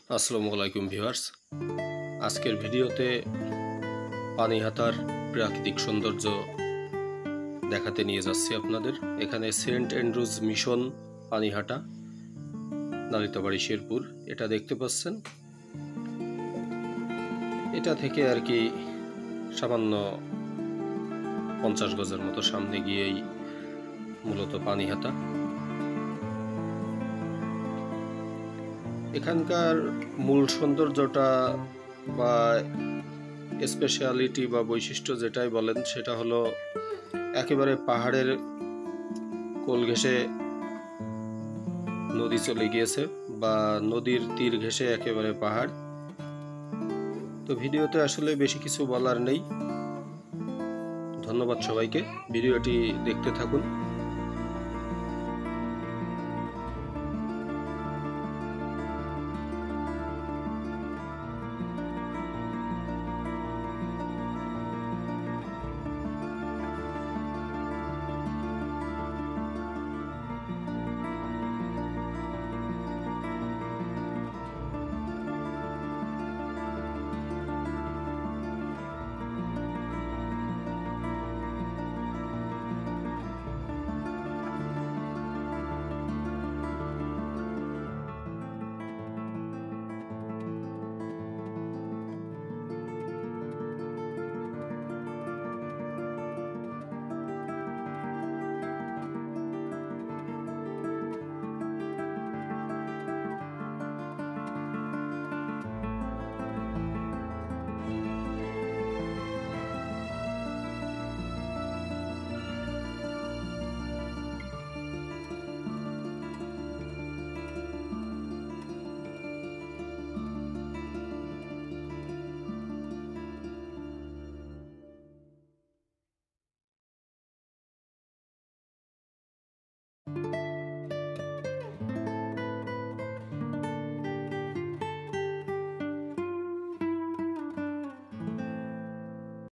আসসালামু আলাইকুম ভিউয়ার্স। আজকের ভিডিওতে পানিহাটার প্রাকৃতিক সৌন্দর্য দেখাতে নিয়ে যাচ্ছি আপনাদের। এখানে saint Andrews mission Panihata, Nalitabari, Sherpur, এটা দেখতে পাচ্ছেন। এটা থেকে আর কি সামান্য 50 গজের মতো সামনে গিয়েই মূলত পানিহাটা। এখানকার মূল সৌন্দর্যটা বা স্পেশালিটি বা বৈশিষ্ট্য যেটাই বলেন সেটা হলো একেবারে পাহাড়ের কোল ঘেঁষে নদী চলে গিয়েছে বা নদীর তীর ঘেঁষে একেবারে পাহাড়। তো ভিডিওতে আসলে বেশি কিছু বলার নেই। ধন্যবাদ সবাইকে, ভিডিওটি দেখতে থাকুন।